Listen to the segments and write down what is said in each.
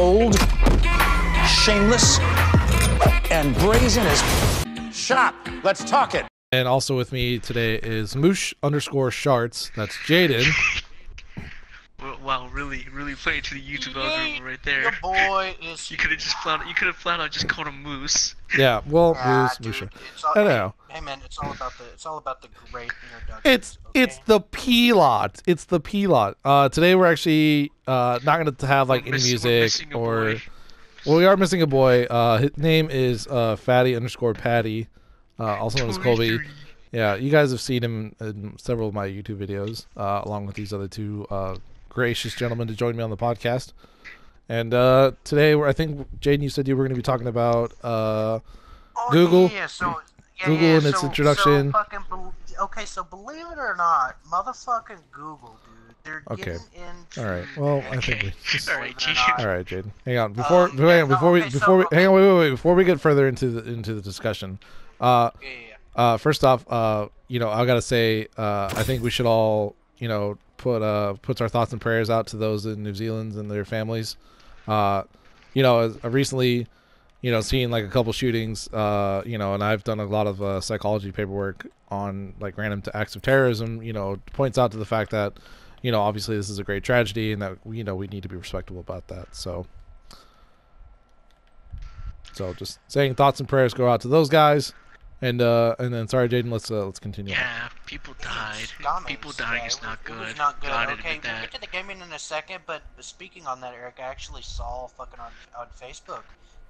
Old, shameless, and brazen as shop. Let's talk it. And also with me today is Moosh_Sharts. That's Jaden. Wow, really playing to the YouTube algorithm right there. Your boy is. You could have flat out just called him Moose. Yeah, well, Dude, Moosha. all, I know. Hey man, it's all about the great introduction. It's the P lot. It's the P lot. Today we're actually not gonna have like any music or. Well, we are missing a boy. His name is Fatty_Patty, also known as Colby. Yeah, you guys have seen him in several of my YouTube videos, along with these other two gracious gentlemen to join me on the podcast. And today, I think, Jaden, you said you were going to be talking about Google. Google and its introduction. Okay, so believe it or not, motherfucking Google, dude, they're getting into. All right. Well, I think we. All right, Jaden. All right, Jaden. Hang on. Before we get further into the discussion. First off, I gotta say, I think we should all, put our thoughts and prayers out to those in New Zealand and their families. I've recently, seen like a couple shootings, and I've done a lot of psychology paperwork on like random acts of terrorism. Points out to the fact that, obviously this is a great tragedy, and that we need to be respectable about that. So just saying thoughts and prayers go out to those guys. And then sorry, Jaden. Let's continue. Yeah, people died. People dying is not good. It's not good. Gotta Okay, admit we'll that. get to the gaming in a second. But speaking on that, Eric, I actually saw fucking on Facebook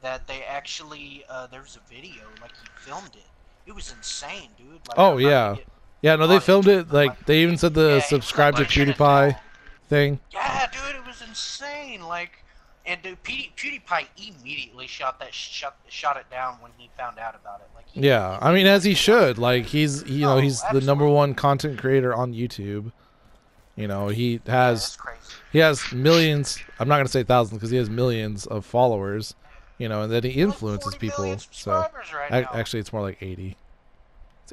that they actually there was a video like he filmed it. It was insane, dude. Like, oh yeah, no, they filmed it. Like they even said the subscribe to PewDiePie thing. Yeah, dude, it was insane. Like. And dude, PewDiePie immediately shot it down when he found out about it. Like, yeah, I mean, as he should. Like he's he's absolutely. the #1 content creator on YouTube. He has millions. I'm not gonna say thousands because he has millions of followers. And that he influences people. So actually, it's more like 80.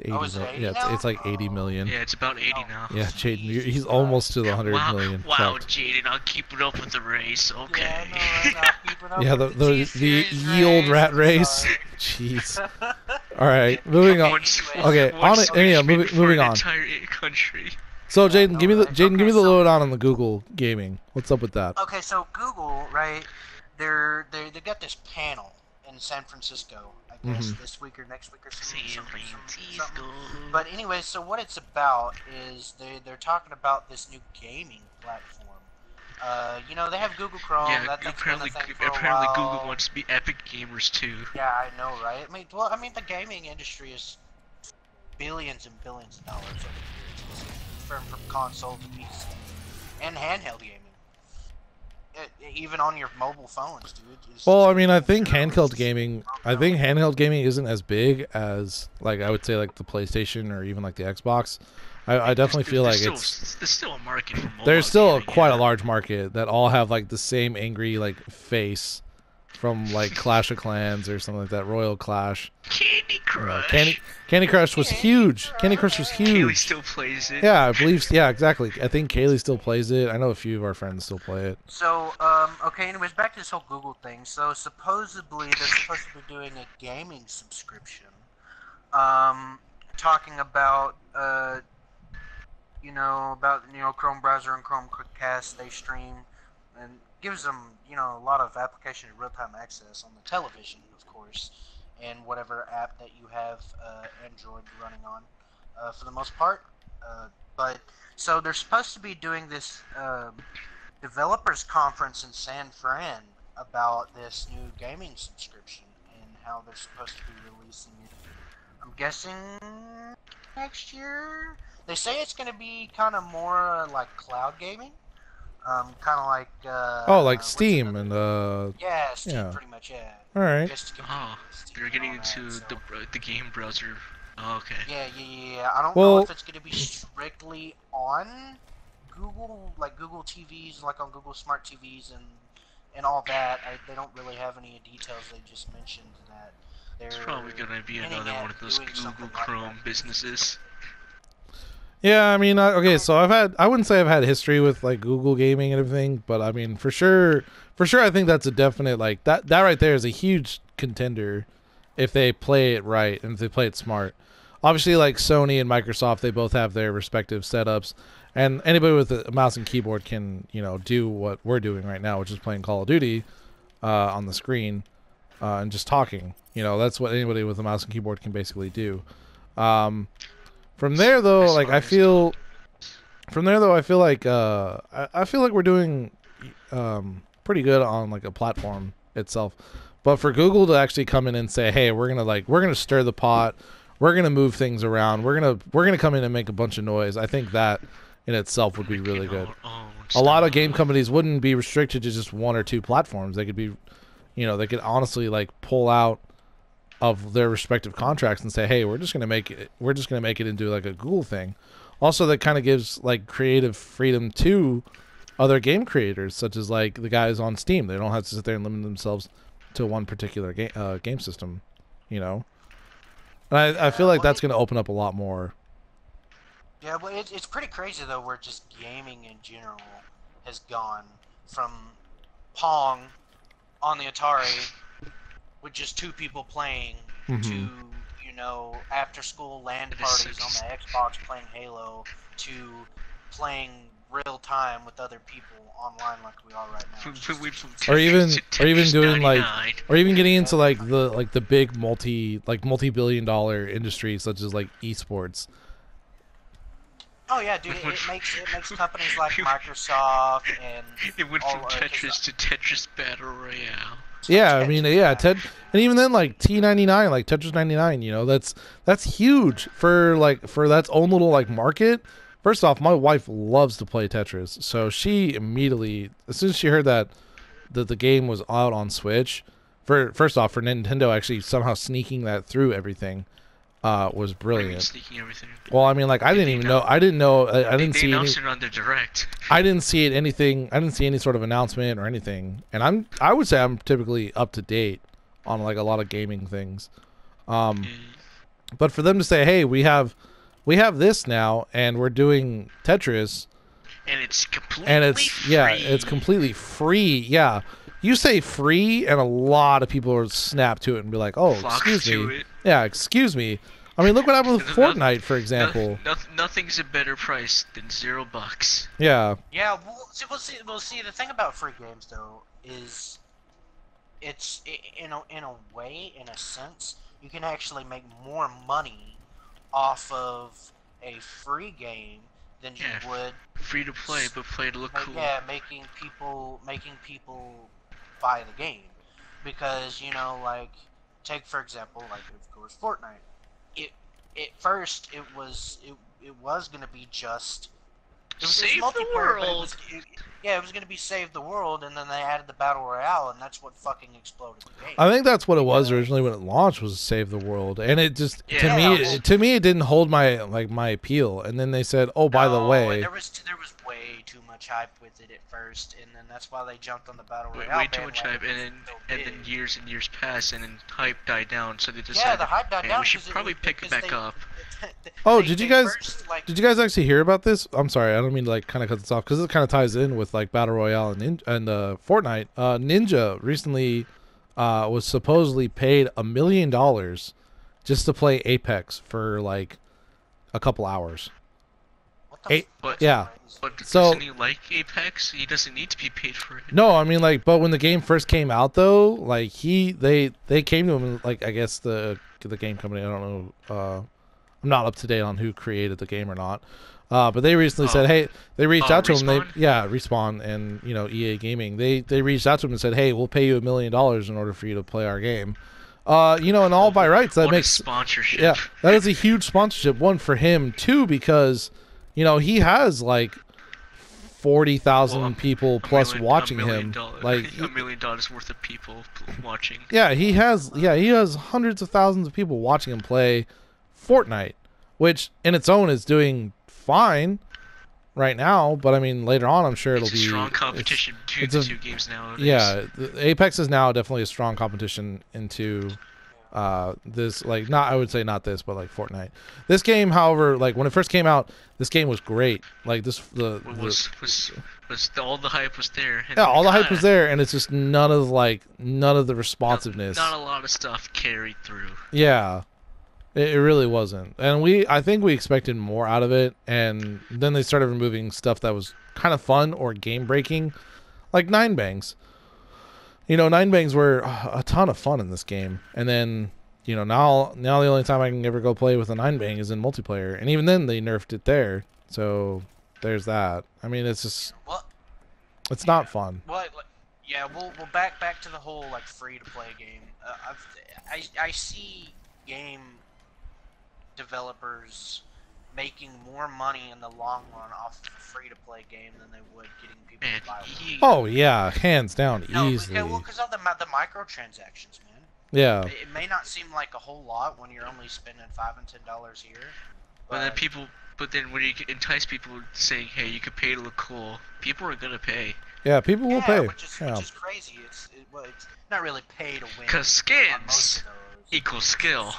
It's 80. It's like 80 million. Yeah, it's about 80 now. Yeah, Jaden, he's almost to the 100 million. Wow, Jaden, I'll keep it up with the race. Okay. Yeah, the ye old rat race. Jeez. All right, moving on. Okay, moving on. Entire country. So Jaden, give me the lowdown on the Google gaming. What's up with that? Okay, so Google, right? They got this panel in San Francisco, I guess this week or next week or something. But anyway, so what it's about is they're talking about this new gaming platform. They have Google Chrome. Yeah, apparently Google wants to be Epic Gamers too. Yeah, I know, right? I mean, the gaming industry is billions and billions of dollars over the years, from console to PC and handheld gaming. Even on your mobile phones, dude. Well, I mean, I think handheld gaming isn't as big as, like, I would say, like the PlayStation or even like the Xbox. I definitely feel like there's still a market for mobile. There's still quite a large market that all have like the same angry like face from like Clash of Clans or something like that, Royal Clash. Candy Crush. Candy Crush was huge. Candy Crush was huge. Kaylee still plays it. Yeah, I believe. Yeah, exactly. I think Kaylee still plays it. I know a few of our friends still play it. So, okay. Anyways, back to this whole Google thing. So supposedly they're supposed to be doing a gaming subscription, talking about Chrome browser and Chrome Quickcast. They stream and gives them a lot of application and real-time access on the television, of course, and whatever app that you have Android running on, for the most part. But so they're supposed to be doing this developers conference in San Fran about this new gaming subscription and how they're supposed to be releasing it. I'm guessing next year. They say it's going to be kind of more like cloud gaming. Kind of like like Steam and yeah, Steam pretty much, yeah. All right. You're getting into the game browser. Oh, okay. Yeah. I don't know if it's going to be strictly on Google, like Google TVs, like on Google Smart TVs and all that. They don't really have any details. They just mentioned that they're. It's probably going to be another one of those Google Chrome businesses. Yeah, I mean, okay, so I wouldn't say I've had history with like Google Gaming and everything, but I mean, for sure, I think that's a definite like that right there is a huge contender if they play it right and if they play it smart. Obviously, like Sony and Microsoft, they both have their respective setups, and anybody with a mouse and keyboard can, you know, do what we're doing right now, which is playing Call of Duty on the screen and just talking. You know, that's what anybody with a mouse and keyboard can basically do. From there though, like I feel like I feel like we're doing pretty good on like a platform itself. But for Google to actually come in and say, "Hey, we're gonna stir the pot. We're gonna move things around. We're gonna come in and make a bunch of noise." I think that in itself would be really good. A lot of game companies wouldn't be restricted to just one or two platforms. They could be, you know, they could honestly like pull out of their respective contracts and say, "Hey, we're just gonna make it into like a Google thing." Also, that kind of gives like creative freedom to other game creators, such as like the guys on Steam. They don't have to sit there and limit themselves to one particular game system, you know. And I feel like that's gonna open up a lot more. Yeah, well, it's pretty crazy though, where just gaming in general has gone from Pong on the Atari with just two people playing to, you know, after school LAN parties on the Xbox playing Halo to playing real time with other people online like we are right now. Or even doing like, or even getting into like the big multi-billion-dollar industries such as like esports. Oh yeah, dude! It makes companies like Microsoft and it went from Tetris to Tetris Battle Royale. Yeah, I mean, yeah, and even then, like T99, like Tetris 99, you know, that's huge for that's own little like market. First off, my wife loves to play Tetris, so she immediately, as soon as she heard that the game was out on Switch, first off, for Nintendo actually somehow sneaking that through everything, was brilliant. Sneaking everything. Well, I mean, like I didn't know. I didn't see announced it on the direct. I didn't see it anything. I didn't see any sort of announcement or anything. And I would say I'm typically up to date on like a lot of gaming things. But for them to say, "Hey, we have this now, and we're doing Tetris," and it's completely free. It's completely free. Yeah, you say free, and a lot of people will snap to it and be like, "Oh, excuse me." Yeah, excuse me. I mean, look what happened with Fortnite, for example. Nothing's a better price than $0. Yeah. Yeah. We'll see. The thing about free games, though, is it's in a way, in a sense, you can actually make more money off of a free game than you would free to play, but play to look cool. Yeah, making people buy the game, because, you know, like, take for example, like, of course, Fortnite. At first it was gonna be just save the world. It was gonna be save the world, and then they added the battle royale, and that's what fucking exploded the game. I think that's what it was originally when it launched, was save the world, and it just to me it didn't hold my appeal. And then they said, "Oh, by the way," there was way too much hype with it at first, and then that's why they jumped on the battle royale. Way too much hype, and then years and years passed, and then hype died down. So they decided, the hype died down. We should probably pick it back up. Did you guys actually hear about this? I'm sorry, I don't mean to like kind of cut this off, because it kind of ties in with like battle royale and Fortnite. Ninja recently was supposedly paid $1 million just to play Apex for like a couple hours. But So doesn't he like Apex? He doesn't need to be paid for it. No, I mean, like, but when the game first came out, though, like they came to him, like, I guess the game company, I don't know, I'm not up to date on who created the game or not, but they recently said, hey, they reached out to him. Respawn and, you know, EA Gaming, they reached out to him and said, hey, we'll pay you $1 million in order for you to play our game. You know, and all by rights, that makes sponsorship. Yeah, that is a huge sponsorship, one for him, two, because, you know, he has like 40,000 people plus watching him. Like $1 million worth of people watching. Yeah, he has hundreds of thousands of people watching him play Fortnite, which in its own is doing fine right now, but I mean later on I'm sure it'll be strong competition between the two games now. Yeah, Apex is now definitely a strong competition into This like not I would say not this, but like Fortnite. This game, however, like when it first came out, this game was great. Like this all the hype was there. Yeah, all the hype was there, and it's just none of the responsiveness. Not a lot of stuff carried through. Yeah, it really wasn't. And I think we expected more out of it, and then they started removing stuff that was kind of fun or game breaking, like Nine Bangs. You know, Nine Bangs were a ton of fun in this game, and then you know now the only time I can ever go play with a Nine Bang is in multiplayer, and even then they nerfed it there. So there's that. I mean, it's just it's not fun. Well, yeah, we'll back to the whole like free to play game. I see game developers making more money in the long run off of a free to play game than they would getting people to buy one. Oh yeah, hands down, easily. Well, because of the microtransactions, man. Yeah. It may not seem like a whole lot when you're only spending $5 and $10 here. But then when you entice people saying, "Hey, you could pay to look cool," people are gonna pay. Yeah, people will pay. Which is crazy. It's not really pay to win. Cause skins equals skill.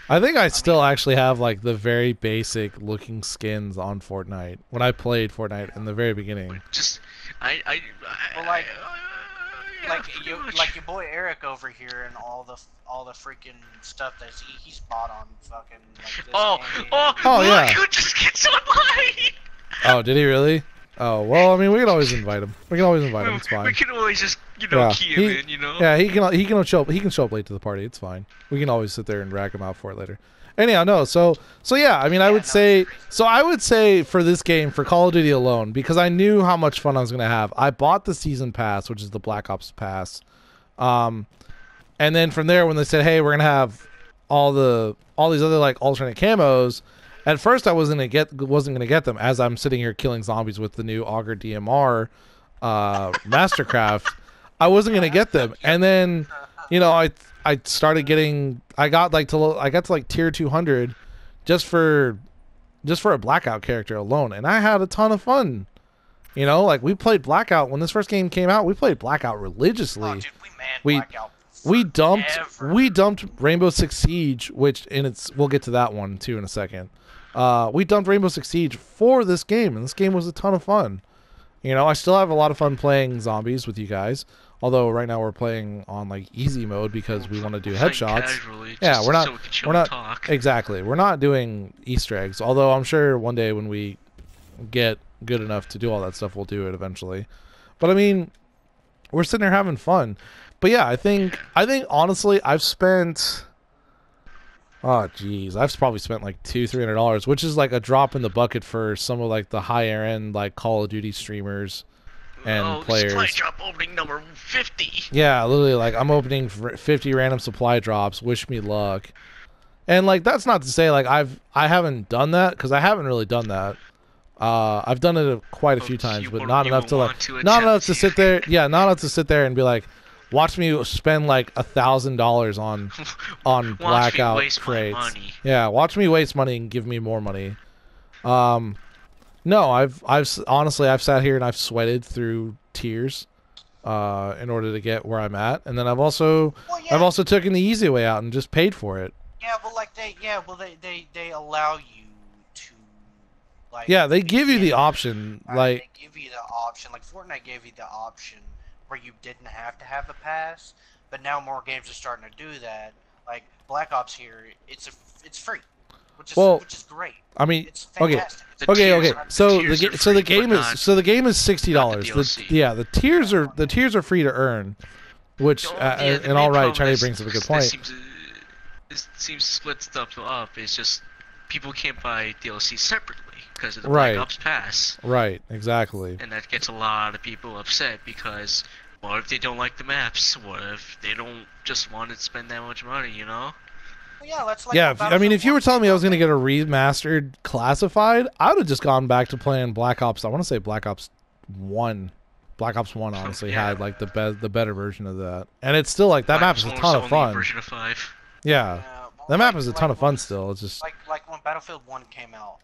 I think I still actually have like the very basic looking skins on Fortnite when I played Fortnite in the very beginning. Just like your boy Eric over here and all the freaking stuff that he's bought on fucking like this game. Yeah. You just get so high. Oh, did he really? Oh well, I mean we can always invite him. It's fine. We can always just key him in, you know. Yeah, he can show up late to the party. It's fine. We can always sit there and rack him out for it later. Anyhow, no. So yeah. I mean, I would say for this game, for Call of Duty alone, because I knew how much fun I was gonna have. I bought the season pass, which is the Black Ops pass. And then from there, when they said, "Hey, we're gonna have all these other like alternate camos," at first I wasn't gonna get them as I'm sitting here killing zombies with the new Augur DMR Mastercraft. I wasn't gonna get them, and then you know I started getting I got to like tier 200 just for a Blackout character alone, and I had a ton of fun. You know, like we played Blackout when this first game came out. We played Blackout religiously. Oh, dude, Blackout. We dumped Rainbow Six Siege, we'll get to that one too in a second. We dumped Rainbow Six Siege for this game, and this game was a ton of fun. You know, I still have a lot of fun playing zombies with you guys. Although right now we're playing on like easy mode because we want to do headshots. Yeah, we're not exactly. We're not doing Easter eggs. Although I'm sure one day when we get good enough to do all that stuff, we'll do it eventually. But I mean, we're sitting there having fun. But yeah, I think honestly, I've spent. Oh geez, I've probably spent like $200-300, which is like a drop in the bucket for some of like the higher end like Call of Duty streamers and players. Supply drop opening number 50. Yeah, literally, like I'm opening 50 random supply drops. Wish me luck. And like that's not to say like I haven't done that, because I haven't really done that. I've done it quite a few times, but not enough to sit there. Yeah, not enough to sit there and be like, watch me spend like $1,000 on Blackout crates. Yeah, watch me waste money and give me more money. No, I've honestly sat here and I've sweated through tears in order to get where I'm at, and then I've also taken the easy way out and just paid for it. Yeah, well, like they allow you to like. Yeah, they give you the option. Like they give you the option. Like Fortnite gave you the option where you didn't have to have a pass, but now more games are starting to do that. Like Black Ops here, it's free, which is great. I mean, it's fantastic. Okay. So the game is $60. The tiers are free to earn, which and all right, Chinese brings up a good point. This seems split stuff up. It's just people can't buy DLC separately because of the Black Ops Pass. Right, exactly. And that gets a lot of people upset because what if they don't like the maps? What if they don't just want to spend that much money? You know? I mean, if you were telling me I was going to get a remastered classified, I would have just gone back to playing Black Ops. I want to say Black Ops 1. Black Ops 1 honestly had like the better version of that. And it's still like that map is a ton of fun. Version of 5. Yeah. That map is a ton of fun still. It's just like when Battlefield 1 came out,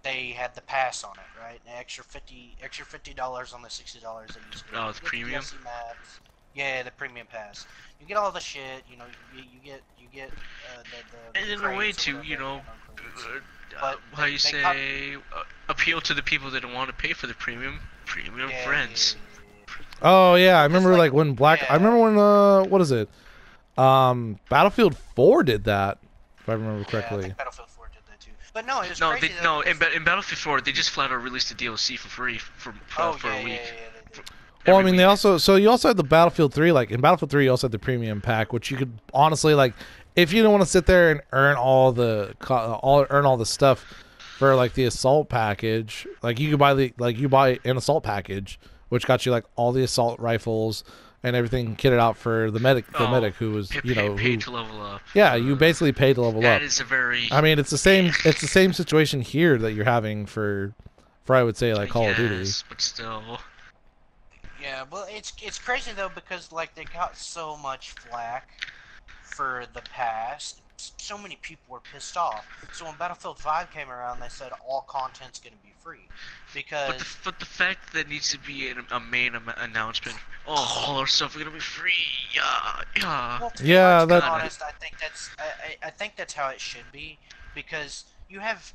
they had the pass on it, right? An extra $50 on the $60 that you spent. Oh, it's premium. DLC maps. Yeah, the premium pass. You get all the shit. You know, you get the And in a way crates or too, whatever, you know, But how you say, appeal to the people that don't want to pay for the premium friends. Oh yeah, I Well, 'cause, remember like when yeah. I remember when what is it? Battlefield 4 did that, if I remember Yeah, I correctly. think Battlefield 4 did that too. But no, it was No, crazy. in Battlefield 4 they just flat out released the DLC for free for a week. Yeah, they did. Well, I mean, you also had the Battlefield 3, like in Battlefield 3 you also had the premium pack, which you could honestly, like, if you don't want to sit there and earn all the stuff for like the assault package, like you could buy an assault package, which got you like all the assault rifles and everything kitted out for the medic, who was paid to level up. Yeah, you basically paid to level up. That is a very. I mean, it's the same situation here that you're having for I would say like Call of Duty. But still. Yeah, well, it's crazy though because like they got so much flack for the past. So many people were pissed off. So when Battlefield 5 came around, they said all content's going to be free because. But the fact that needs to be a main announcement. Oh, all our stuff are going to be free. Yeah. Well, to yeah. be honest, I think that's how it should be because you have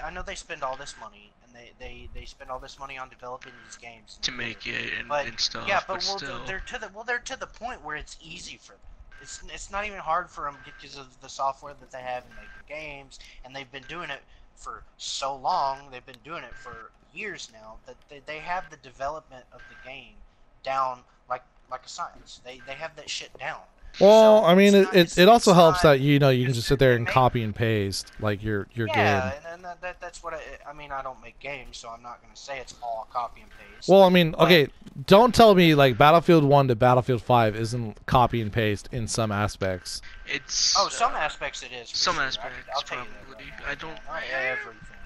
I know they spend all this money and they spend all this money on developing these games to make it and stuff. Yeah, but still. they're to the point where it's easy for them. It's not even hard for them because of the software that they have in making games, and they've been doing it for so long. They've been doing it for years now that they have the development of the game down like a science. They have that shit down. Well, So I mean, it also helps not- that you can just sit there and copy and paste like you're good. Yeah, and that's what I mean. I don't make games, so I'm not gonna say it's all copy and paste. Well, I mean, okay, don't tell me like Battlefield 1 to Battlefield 5 isn't copy and paste in some aspects. It's some aspects it is. Some sure. aspects I'll tell you probably. that. Right I don't. not everything,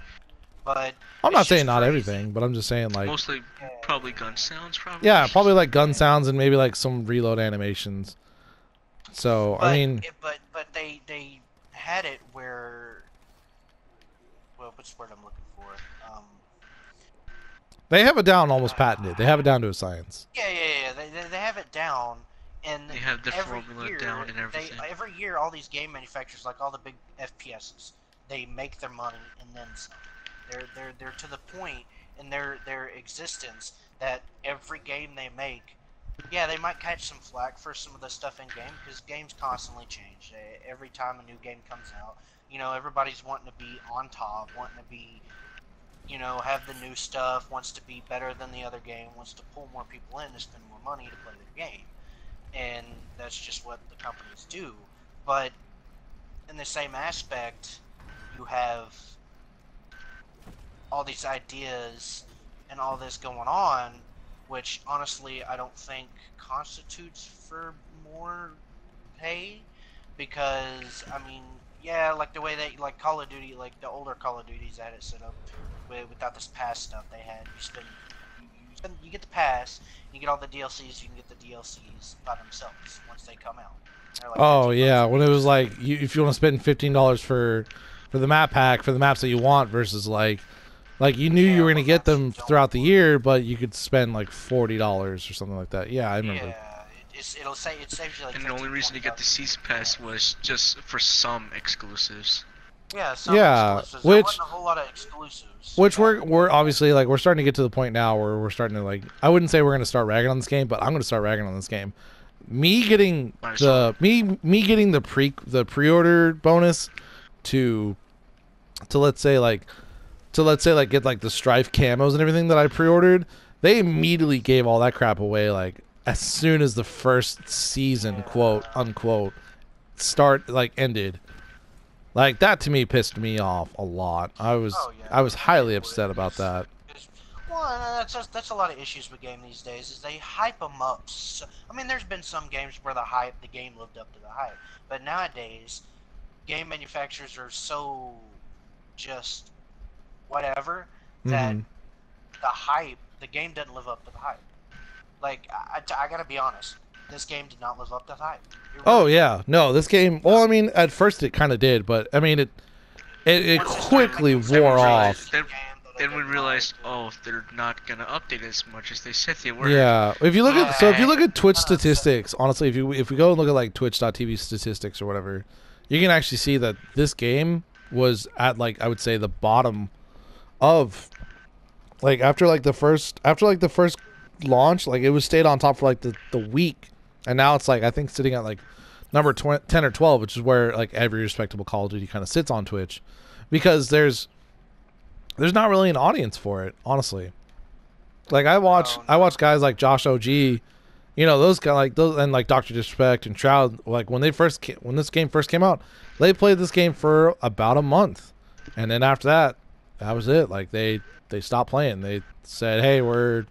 but I'm not it's saying just not crazy. everything, but I'm just saying like Mostly probably gun sounds. Probably. yeah, probably like gun sounds and maybe like some reload animations. So But, I mean, but they had it where. Well, what's the word I'm looking for? they have it down almost patented. They have it down to a science. Yeah. They have it down, and They have the every formula year, down and everything. Every year, all these game manufacturers, like all the big FPSs, they make their money and then some. They're to the point in their existence that every game they make. Yeah, they might catch some flack for some of the stuff in game because games constantly change. Every time a new game comes out, everybody's wanting to be on top, wanting to be, have the new stuff, wants to be better than the other game, wants to pull more people in to spend more money to play their game, and that's just what the companies do. But in the same aspect, you have all these ideas and all this going on, which honestly I don't think constitutes for more pay, because I mean, yeah, like the way that like Call of Duty, like the older Call of Duties had it set up without this pass stuff they had. You get the pass, you get all the DLCs, you can get the DLCs by themselves once they come out. Like Oh yeah, when it was like if you want to spend $15 for the map pack for the maps that you want versus like you knew you were gonna get them throughout the year, but you could spend like $40 or something like that. Yeah, I remember. Yeah, it saves you like. And the only reason to get the Season Pass was just for some exclusives. Yeah, some exclusives. There wasn't a whole lot of exclusives. Which we're obviously like we're starting to get to the point now where we're starting to like I wouldn't say we're gonna start ragging on this game, but I'm gonna start ragging on this game. Me getting the pre-order bonus to let's say get like the Strife camos and everything that I pre-ordered, they immediately gave all that crap away like as soon as the first season, quote unquote, ended. Like that to me pissed me off a lot. I was highly upset about that. Well, that's a lot of issues with game these days. Is they hype them up. So, I mean, there's been some games where the game lived up to the hype, but nowadays, game manufacturers are so just whatever that the game doesn't live up to the hype. Like I gotta be honest, this game did not live up to the hype. Oh yeah, no, this game. Well, I mean, at first it kind of did, but I mean it quickly wore off. then we realized, oh, they're not gonna update as much as they said they were. Yeah, if you look at Twitch statistics, honestly, if we go and look at like Twitch.tv statistics or whatever, you can actually see that this game was at like I would say the bottom of like after the first launch, like it was stayed on top for like the week, and now it's like I think sitting at like number 10 or 12, which is where like every respectable Call of Duty kind of sits on Twitch, because there's not really an audience for it, honestly. Like I watch guys like Josh OG, you know, those guys like those, and like Dr. Disrespect and Shroud. Like when this game first came out, they played this game for about a month, and then after that was it. Like they stopped playing. They said, "Hey, we're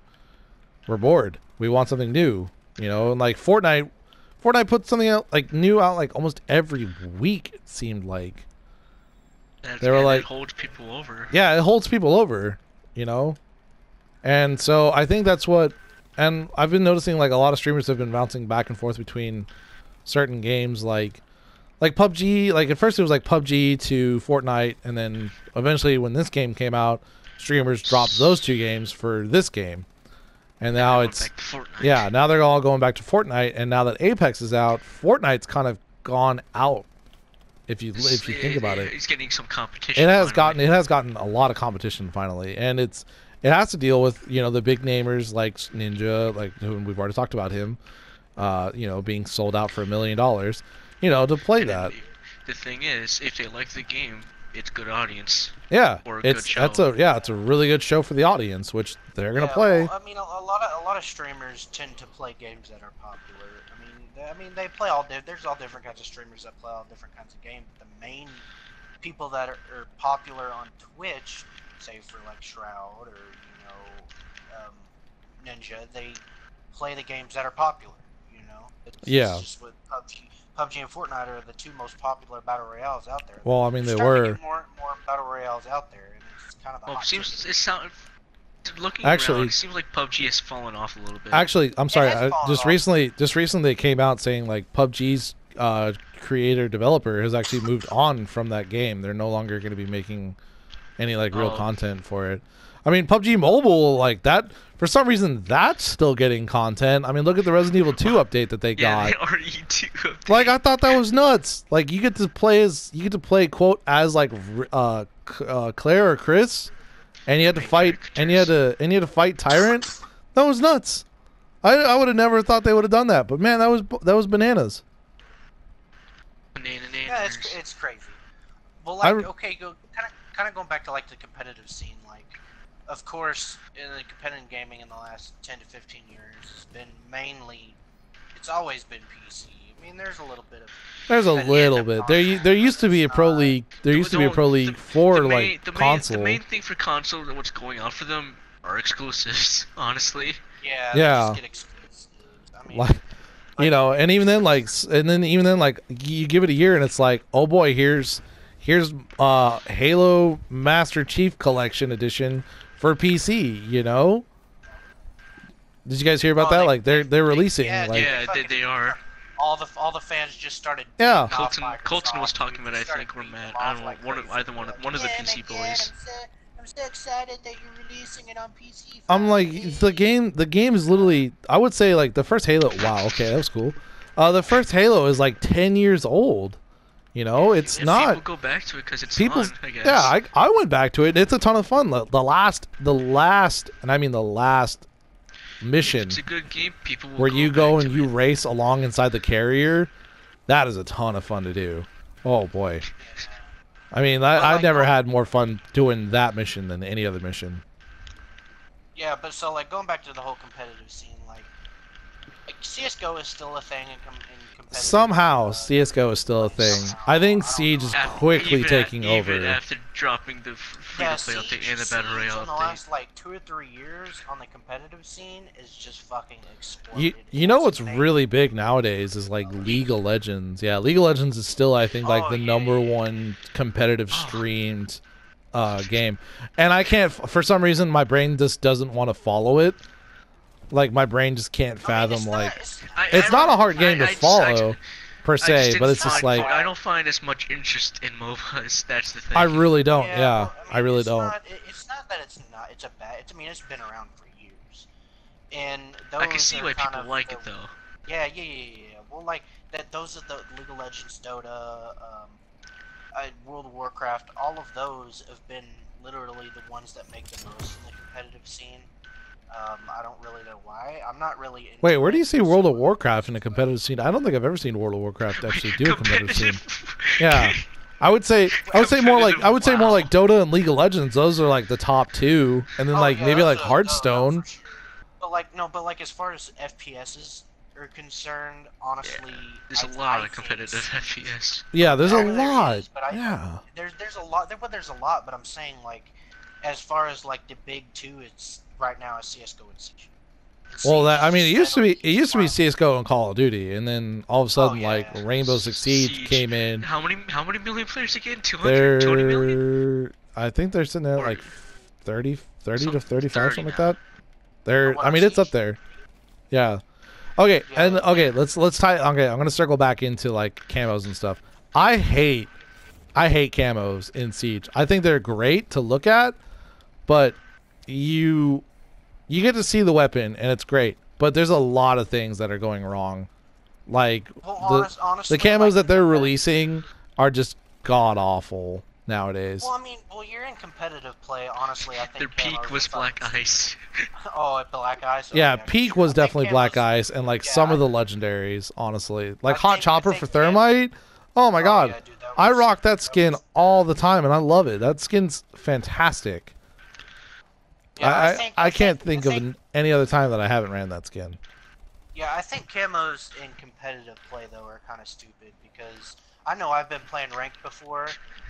bored. We want something new." You know, and like Fortnite put something out like new out like almost every week. It seemed like they were like, it holds people over. Yeah, it holds people over. You know. And so I think that's what, and I've been noticing like a lot of streamers have been bouncing back and forth between certain games like PUBG. Like at first it was like PUBG to Fortnite, and then eventually when this game came out, streamers dropped those two games for this game, and now it's now they're all going back to Fortnite. And now that Apex is out, Fortnite's kind of gone out. If you think about it, it's getting some competition. It has gotten a lot of competition finally, and it has to deal with, you know, the big namers like Ninja, like whom we've already talked about him, you know, being sold out for $1 million, you know, to play that. The thing is, if they like the game, it's good audience. Yeah, or a good show. It's a really good show for the audience, which they're gonna play. Well, I mean, a lot of streamers tend to play games that are popular. I mean, they play there's all different kinds of streamers that play all different kinds of games. But the main people that are popular on Twitch, say for like Shroud or Ninja, they play the games that are popular. You know, it's just with PUBG and Fortnite are the two most popular battle royales out there. Well, I mean, they were more battle royales out there, and it's kind of looking around, it seems like PUBG has fallen off a little bit. Actually, I'm sorry. Just recently they came out saying like PUBG's creator developer has actually moved on from that game. They're no longer going to be making any like real content for it. I mean, PUBG Mobile, like that, for some reason, that's still getting content. I mean, look at the Resident Evil 2 update that they got. Yeah, the RE2 update. Like, I thought that was nuts. Like, you get to play quote as like Claire or Chris, and you had to fight, and you had to fight Tyrant. That was nuts. I would have never thought they would have done that, but man, that was bananas. Yeah, it's crazy. Well, like, okay, kind of going back to like the competitive scene, like, of course, in the competitive gaming in the last 10 to 15 years, it's always been PC. I mean, there's a little bit. There used to be a Pro League. There used to be a Pro League for console. The main thing for console and what's going on for them are exclusives, honestly. Yeah. Just get exclusives. I mean, you know, and even then, you give it a year, and it's like, oh boy, here's Halo Master Chief Collection Edition for PC. You know, did you guys hear about that? Like they're releasing. They are. All the fans just started. Yeah. Colton was talking about. I think we're mad. I don't know. One of the PC boys. I'm so excited that you're releasing it on PC. I'm like, the game is literally, I would say like the first Halo. Wow, okay, that was cool. The first Halo is like 10 years old. You know, it's not. People go back to it because it's fun, I guess. Yeah, I went back to it. It's a ton of fun. The last, and I mean the last mission. It's a good game. People will where you go and you race along inside the carrier. That is a ton of fun to do. Oh boy. I mean, I never had more fun doing that mission than any other mission. Yeah, but so like going back to the whole competitive scene, like CS:GO is still a thing in competitive. Somehow, CS:GO is still a thing. I think Siege is quickly taking over. Even after dropping the free-to-play update and the Battle Royale update. In the last like 2 or 3 years on the competitive scene is just fucking exploded. You know what's really big nowadays is like League of Legends. Yeah, League of Legends is still, I think, like the number one competitive streamed game. And I can't, for some reason, my brain just doesn't want to follow it. Like, my brain just can't fathom, it's not a hard game to follow, per se, but it's just like... I don't find as much interest in MOBAs, that's the thing. I really don't, I really don't. It's not that it's not. It's a bad. I mean, it's been around for years, and those I can see are why kind people of like it though. Yeah. Well, like that. Those are the League of Legends, Dota, World of Warcraft. All of those have been literally the ones that make the most in the competitive scene. I don't really know why. I'm not really. Into Wait, where do you it, see World of Warcraft in a competitive scene? I don't think I've ever seen World of Warcraft actually do a competitive scene. Yeah, I would say more like Dota and League of Legends. Those are like the top two, and then like maybe like Hearthstone. No, sure. But like as far as FPSs are concerned, honestly, there's a lot of competitive FPS. Yeah, there's a lot. Is, but there's a lot. There's a lot, but I'm saying like, as far as like the big two, it's right now is CS:GO and Siege. Well, it used to be CS:GO and Call of Duty, and then all of a sudden Rainbow Six Siege came in. How many million players again? 220 million? I think they're sitting at like 30 to 35, something like that. It's up there. Yeah. Okay, let's tie. Okay, I'm gonna circle back into like camos and stuff. I hate camos in Siege. I think they're great to look at, but you get to see the weapon and it's great, but there's a lot of things that are going wrong. Like honestly, the camos that they're releasing are just god awful nowadays. Well, you're in competitive play. Honestly, I think their peak was Black Ice. Oh, Black Ice. Yeah, peak was definitely Black Ice, and like some of the legendaries, honestly, like Hot Chopper for Thermite. Oh my god, dude, I rock that skin all the time, and I love it. That skin's fantastic. Yeah, I can't think of any other time that I haven't ran that skin. Yeah, I think camos in competitive play though are kind of stupid because I know I've been playing ranked before,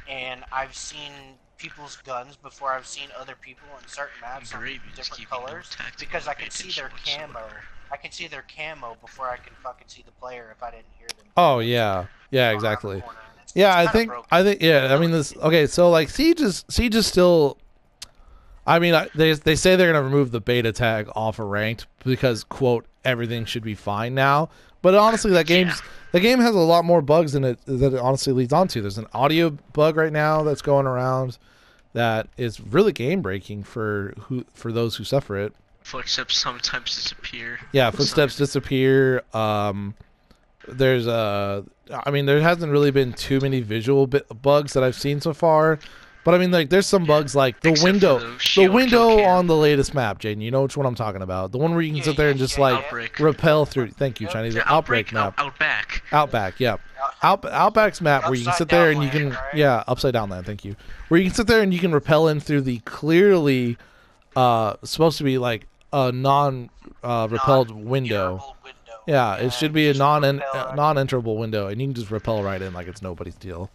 and I've seen people's guns before I've seen other people in certain maps on different colors because I can see their camo. I can see their camo before I can fucking see the player if I didn't hear them. Oh yeah, exactly. Yeah, I think yeah. I mean this. Okay, so like Siege is still. I mean, they say they're gonna remove the beta tag off of ranked because quote everything should be fine now. But honestly, the game has a lot more bugs in it that it honestly leads on to. There's an audio bug right now that's going around that is really game breaking for those who suffer it. Footsteps sometimes disappear. Yeah, footsteps disappear. There hasn't really been too many visual bugs that I've seen so far. But I mean, like, there's some bugs like the window on the latest map, Jaden. You know which one I'm talking about? The one where you can sit there and just like rappel through. Thank you, Chinese. The Outbreak map. Outback. Yeah. Outback's map where you can sit there and you can upside down land. Thank you. Where you can sit there and you can rappel in through the clearly supposed to be like a non-repelled window. Yeah, it should be a non-enterable window, and you can just rappel right in like it's nobody's deal.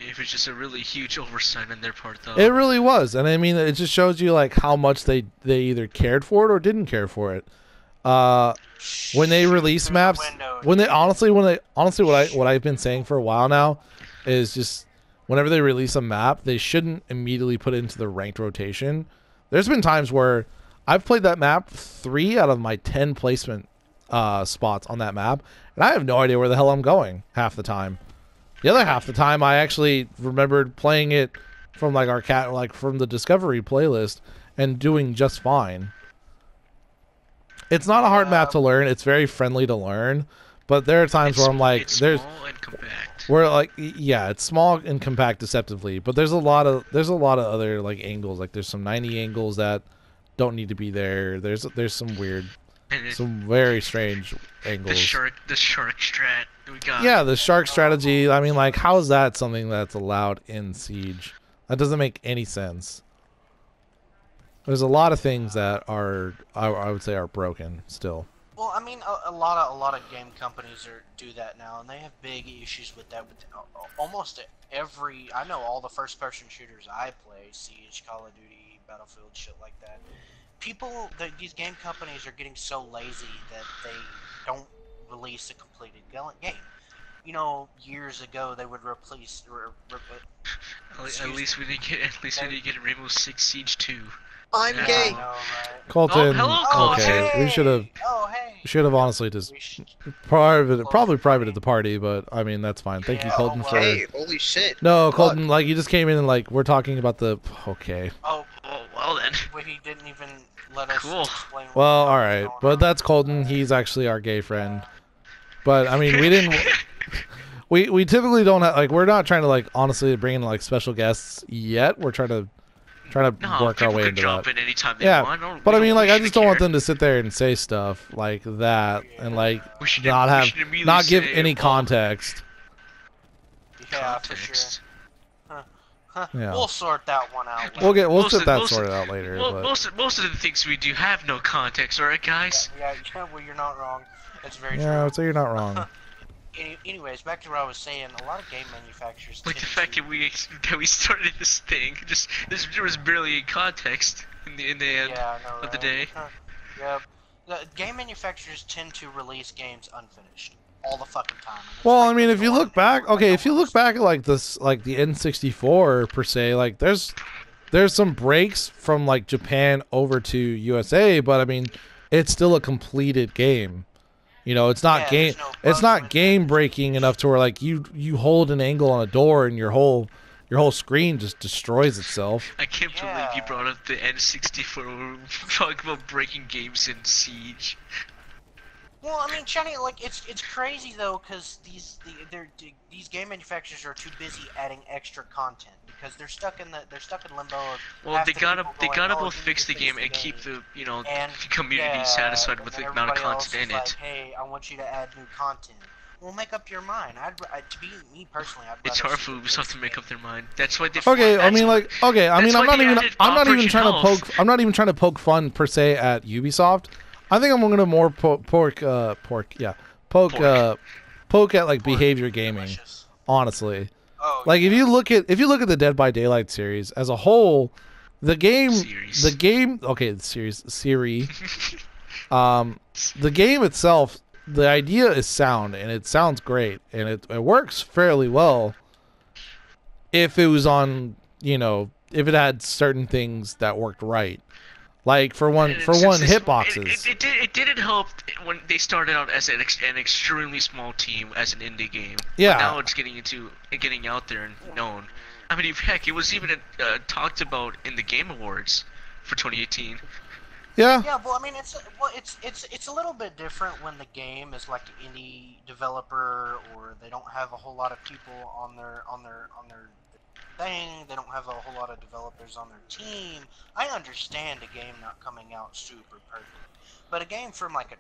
It was just a really huge oversight on their part, though. It really was, and I mean, it just shows you like how much they either cared for it or didn't care for it. When they release maps, what I've been saying for a while now is just whenever they release a map, they shouldn't immediately put it into the ranked rotation. There's been times where I've played that map 3 out of my 10 placement spots on that map, and I have no idea where the hell I'm going half the time. The other half the time, I actually remembered playing it from like from the Discovery playlist and doing just fine. It's not a hard map to learn. It's very friendly to learn, but there are times where I'm like, it's small and compact. Where like, yeah, it's small and compact deceptively, but there's a lot of other like angles. Like there's some 90 angles that don't need to be there. There's some weird, some very strange angles. The shark strat. Yeah, the shark strategy. I mean, like, how is that something that's allowed in Siege? That doesn't make any sense. There's a lot of things that are, I would say, are broken still. Well, I mean, a lot of game companies do that now, and they have big issues with that. With almost every, I know all the first-person shooters I play, Siege, Call of Duty, Battlefield, shit like that. These game companies are getting so lazy that they don't release a completed game. You know, years ago they would replace. At least we didn't get Rainbow Six Siege 2. I'm gay. Know, right? Colton. Oh, hello, Colton. Okay, we should have. Oh, hey. Should have honestly just probably privated the party, but I mean that's fine. Thank you, Colton, for. Hey, holy shit! No, Colton, like you just came in and like we're talking about the. Okay. Oh, well then. but he didn't even let us Cool. explain. Well, all right, but that's Colton. He's actually our gay friend. But I mean, we didn't. We typically don't have, like, we're not trying to like honestly bring in like special guests yet. We're trying to work our way into jump that. In anytime they Yeah, want. but I mean, like, I just don't want them to sit there and say stuff like that and like not give any context. Yeah, for sure. Yeah. We'll sort that one out. We'll get that sorted out later. But. Most of the things we do have no context, alright, guys? Yeah, well, you're not wrong. That's very true. Yeah, I would say you're not wrong. Anyways, back to what I was saying. A lot of game manufacturers. Like the fact that we started this thing, there was barely any context in the end of the day. Yeah, the game manufacturers tend to release games unfinished all the fucking time. Well, I mean, if you look back, if you look back at like this, like the N64 per se, like there's some breaks from like Japan over to USA, but I mean, it's still a completed game. You know, it's not it's not game breaking enough to where like you hold an angle on a door and your whole screen just destroys itself. I can't believe you brought up the N64. We're talking about breaking games in Siege. Well, I mean, Johnny, like it's crazy though, because these game manufacturers are too busy adding extra content because they're stuck in limbo of. Well, they gotta both fix the game and keep the community satisfied with the amount of content in it. Hey, I want you to add new content. Well, make up your mind. To be me personally, it's hard for Ubisoft to make up their mind. That's why they. Okay, I mean, I'm not even trying to poke fun per se at Ubisoft. I think I'm gonna more poke at like behavior gaming, honestly. Oh, like if you look at the Dead by Daylight series as a whole, the game itself, the idea is sound and it sounds great and it works fairly well. If it was on, if it had certain things that worked right. Like for one hitboxes. It didn't help when they started out as an extremely small team as an indie game. Yeah. But now it's getting out there and known. I mean, heck, it was even talked about in the Game Awards for 2018. Yeah. Yeah, well, I mean, it's a little bit different when the game is like an indie developer or they don't have a whole lot of people on their thing. They don't have a whole lot of developers on their team. I understand a game not coming out super perfect, but a game from like a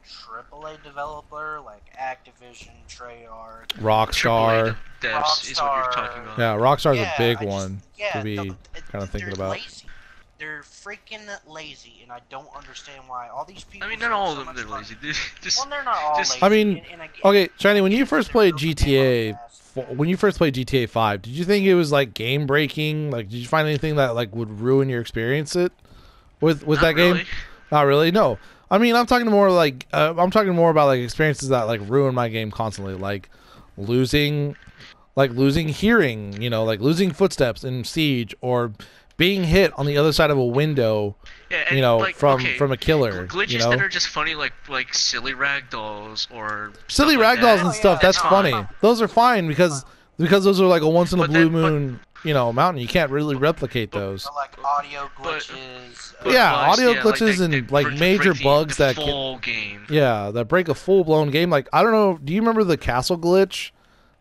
AAA developer like Activision, Treyarch, Rockstar. Devs is what you're talking about. Yeah, Rockstar's a big one to be kind of thinking about. Lazy. They're freaking lazy, and I don't understand why all these people. I mean, not all of them. They're lazy. Well, they're not all lazy. I mean, okay, Shiny, when you first played GTA. When you first played GTA 5, did you think it was like game breaking? Like, did you find anything that like would ruin your experience with that game? Not really. No. I mean, I'm talking more about like experiences that like ruin my game constantly, like losing hearing, like losing footsteps in Siege or being hit on the other side of a window. Yeah, from a killer. Glitches that are just funny, like silly ragdolls or silly ragdolls and stuff. That's funny. Those are fine because those are like a once in a blue moon, mountain. You can't really replicate those. Like audio glitches. Audio glitches and like major bugs that that break a full blown game. Like I don't know. Do you remember the castle glitch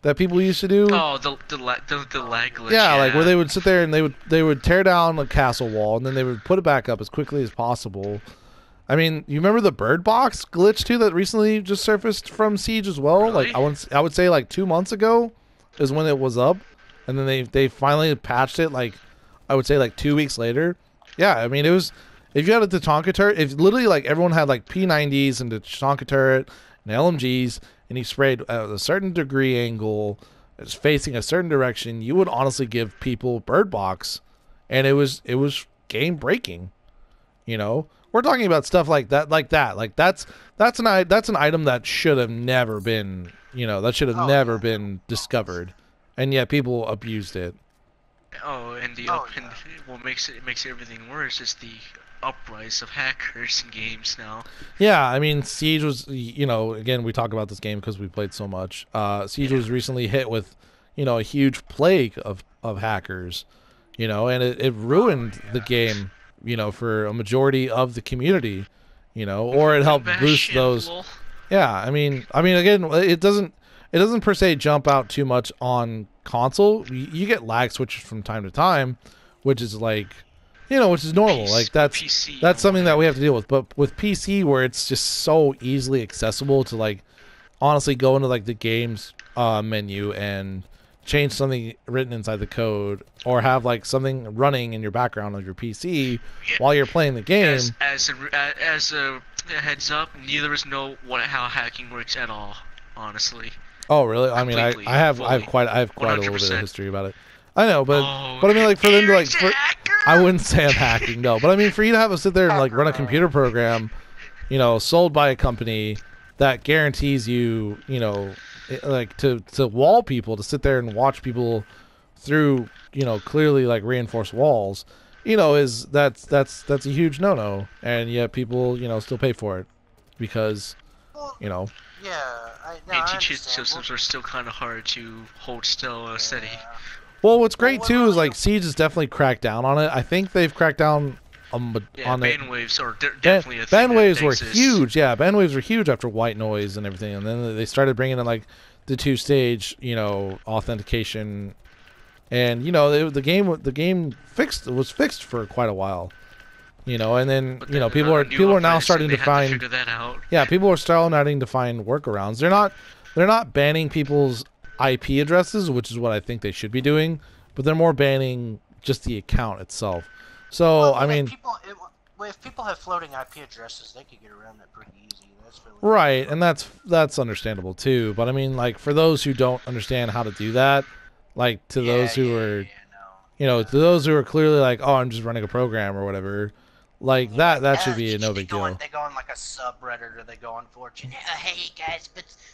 that people used to do? Oh, the lag glitch. Yeah, like where they would sit there and they would tear down a castle wall and then they would put it back up as quickly as possible. I mean, you remember the bird box glitch too that recently just surfaced from Siege as well? Really? Like I would say like 2 months ago is when it was up, and then they finally patched it. Like I would say like 2 weeks later. Yeah, I mean it was if you had a Tatanka turret, if literally like everyone had like P90s and the Tatanka turret and LMGs. And he sprayed at a certain degree angle, it's facing a certain direction, you would honestly give people bird box, and it was game breaking. We're talking about stuff like that. Like that's an item that should have never been, never been discovered, and yet people abused it. Oh, and what makes everything worse is the uprise of hackers in games now. Yeah, I mean, Siege was, again, we talk about this game because we played so much. Siege was recently hit with, a huge plague of hackers, and it ruined the game, for a majority of the community, or it helped boost those. Yeah, I mean, again, it doesn't per se jump out too much on console. You get lag switches from time to time, which is like, which is normal. Like that's something that we have to deal with. But with PC, where it's just so easily accessible to like, honestly go into like the game's menu and change something written inside the code, or have like something running in your background on your PC while you're playing the game. As a heads up, neither of us know how hacking works at all, honestly. Oh really? I mean, I have quite a little bit of history about it. I know, but I mean, like, for them to like, I wouldn't say I'm hacking, no, but I mean, for you to have to sit there and like run a computer program, sold by a company that guarantees you, like to wall people, to sit there and watch people through, clearly like reinforced walls, that's a huge no-no, and yet people, still pay for it because, Yeah, AT systems are still kind of hard to hold still steady. Well, what's great too is like Siege has definitely cracked down on it. I think they've cracked down on ban waves are definitely a thing. Ban waves were huge. Yeah, ban waves were huge after white noise and everything, and then they started bringing in like the two-stage, authentication, and the game was fixed for quite a while, and then people are now starting to find people are starting to find workarounds. They're not banning people's IP addresses, which is what I think they should be doing, but they're more banning just the account itself. So I mean, if people have floating IP addresses, they could get around that pretty easy. That's really right, and that's understandable too. But I mean, like, for those who don't understand how to do that, like to those who are, to those who are clearly like, oh, I'm just running a program or whatever, like that should be no big deal. They go on like a subreddit, or they go on 4chan. Hey guys,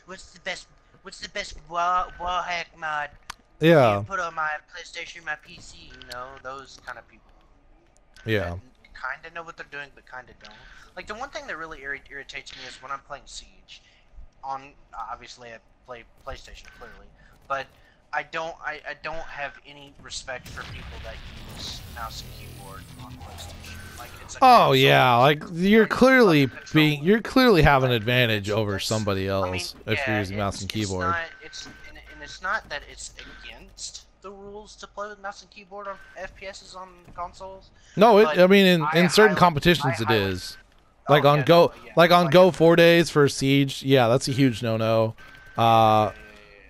what's the best wall hack mod? Yeah. Put on my PlayStation, my PC. Those kind of people. Yeah. Kind of know what they're doing, but kind of don't. Like, the one thing that really irritates me is when I'm playing Siege. Obviously I play PlayStation clearly, but I don't have any respect for people that use mouse and keyboard on PlayStation. Like, it's like you're clearly have an advantage over somebody else if you're using mouse and keyboard. It's not that it's against the rules to play with mouse and keyboard on FPSs on consoles. No, in certain competitions it is. Like on Go 4 days for Siege, yeah, that's a huge no-no.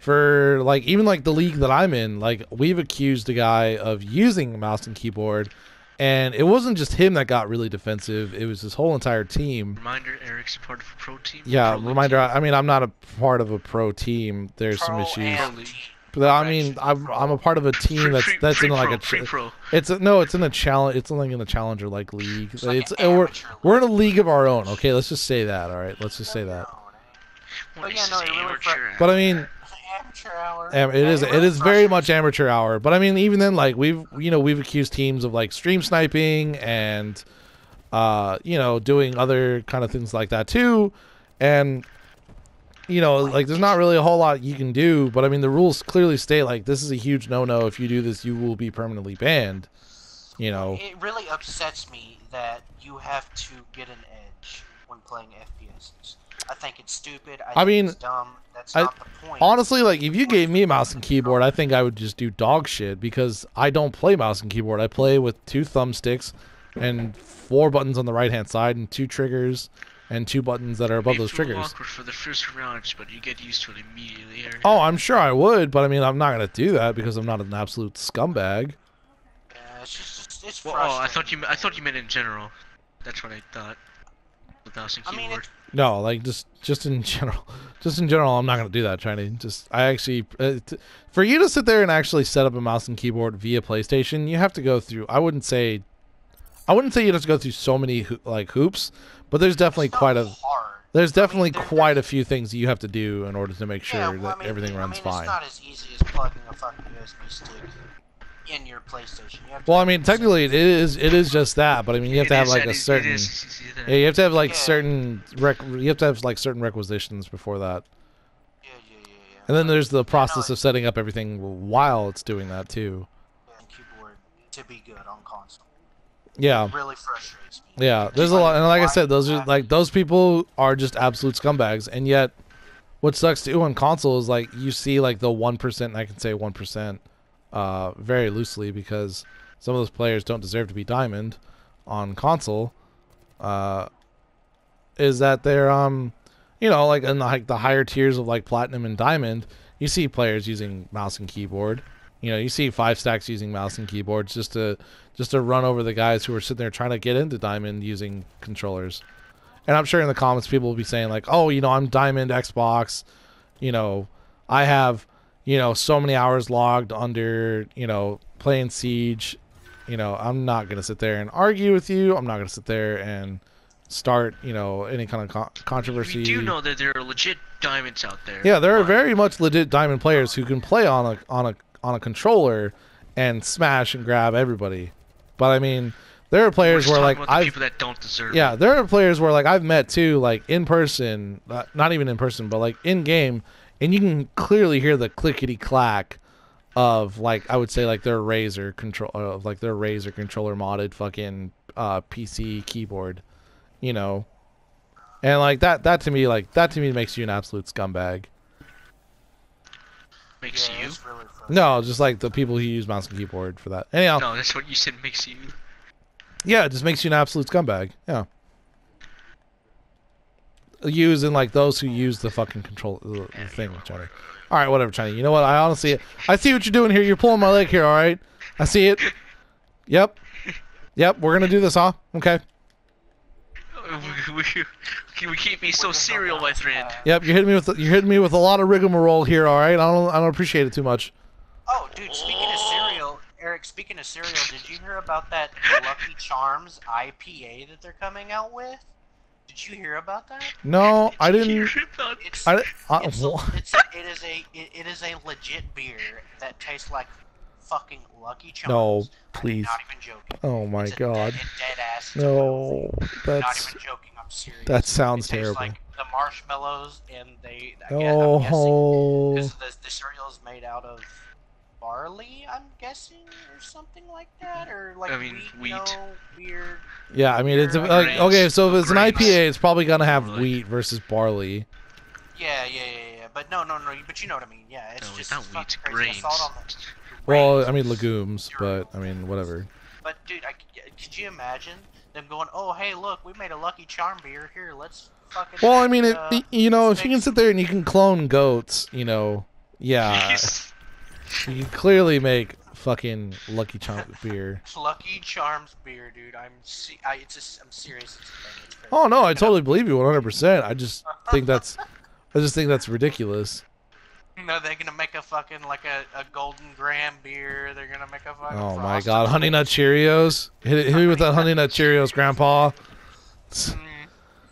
For like even like the league that I'm in, like we've accused a guy of using mouse and keyboard, and it wasn't just him that got really defensive. It was his whole entire team. Reminder: Eric's a part of a pro team. Yeah, reminder. I mean, I'm not a part of a pro team. There's some issues. But I mean, I'm a part of a team that's in like pre-pro. It's in a challenge. It's like in a challenger like league. We're in a league of our own. Okay, let's just say that. All right, let's just say that. But I mean, it is very much amateur hour. But I mean, even then, like we've accused teams of like stream sniping and doing other kind of things like that too, and. Like there's not really a whole lot you can do, but I mean the rules clearly state like this is a huge no-no. If you do this, you will be permanently banned. It really upsets me that you have to get an edge when playing FPSs. I think it's stupid. I think it's dumb. That's not the point. Honestly, like if you gave me a mouse and keyboard, I think I would just do dog shit because I don't play mouse and keyboard. I play with 2 thumbsticks and 4 buttons on the right-hand side and 2 triggers. And 2 buttons that are above those triggers. Awkward for the first round, but you get used to it immediately. Oh, I'm sure I would, but I mean, I'm not gonna do that because I'm not an absolute scumbag. Yeah, it's well, frustrating. I thought you meant in general. That's what I thought. With mouse and keyboard. No, like just in general, I'm not gonna do that. For you to sit there and actually set up a mouse and keyboard via PlayStation, you have to go through. I wouldn't say you have to go through so many hoops. But there's definitely quite a few things you have to do in order to make sure that everything runs fine. It's not as easy as plugging a fucking USB stick in your PlayStation. You have to Well, I mean, technically it is just that, but I mean, you have to have like a certain. Yeah, you have to have like certain you have to have like certain requisitions before that. Yeah. And then there's the process of setting up everything while it's doing that too. And keyboard to be good on console. Yeah. It really frustrates me. Yeah, there's a lot, and like I said, those people are just absolute scumbags, and yet, what sucks too on console is like you see like the 1%, and I can say 1%, very loosely because some of those players don't deserve to be diamond on console. Is that they're you know, like in the higher tiers of like platinum and diamond, you see players using mouse and keyboard. You know, you see 5 stacks using mouse and keyboards just to run over the guys who are sitting there trying to get into diamond using controllers. And I'm sure in the comments people will be saying like, "Oh, you know, I'm diamond Xbox. You know, I have, you know, so many hours logged under, you know, playing Siege." You know, I'm not going to sit there and argue with you. I'm not going to sit there and start, you know, any kind of controversy. We do know that there are legit diamonds out there. Yeah, there are very much legit diamond players who can play on a controller and smash and grab everybody. But I mean, there are players where like people that don't deserve yeah, it. there are players where like I've met too, like in person, not even in person, but like in game, and you can clearly hear the clickety clack of like I would say like their Razer controller modded fucking PC keyboard, you know, and like that to me makes you an absolute scumbag. Makes you? Really No, just like the people who use mouse and keyboard for that. Anyhow. No, that's what you said makes you. Yeah, it just makes you an absolute scumbag. Yeah. Using like those who use the fucking control the thing, China. All right, whatever, China. You know what? I see what you're doing here. You're pulling my leg here. All right, I see it. Yep. We're gonna do this, huh? Okay. We can't be so serial, my friend. Yep, you're hitting me with a lot of rigmarole here. All right, I don't appreciate it too much. Oh, dude, speaking of cereal, Eric, speaking of cereal, did you hear about that Lucky Charms IPA that they're coming out with? Did you hear about that? No, I didn't. It is a legit beer that tastes like fucking Lucky Charms. No, please. I'm not even joking. Oh my god. Dead ass. No, I'm not even joking. I'm serious. That sounds it tastes terrible. like the marshmallows, and I'm Oh. guessing because the cereal is made out of barley, I'm guessing, or something like that, or like wheat. You know, weird. Yeah, I mean it's like, okay. So if it's an IPA, it's probably gonna have wheat versus barley. Yeah. But no. But you know what I mean? Yeah, it's just not fucking wheat, crazy. I saw it on the well, I mean legumes, but I mean whatever. But dude, could you imagine them going, "Oh, hey, look, we made a Lucky Charm beer. Here, let's fucking." Well, I mean, you know, if you can sit there and you can clone goats, you know, yeah, you can clearly make fucking Lucky Charms beer. Lucky Charms beer, dude. I'm serious. It's a thing. It's Oh no, I totally believe you 100%. I just think that's ridiculous. No, they're gonna make a fucking like a golden graham beer. They're gonna make a fucking. Oh my god, Honey Nut Cheerios! Hit me with that Honey Nut Cheerios, Grandpa.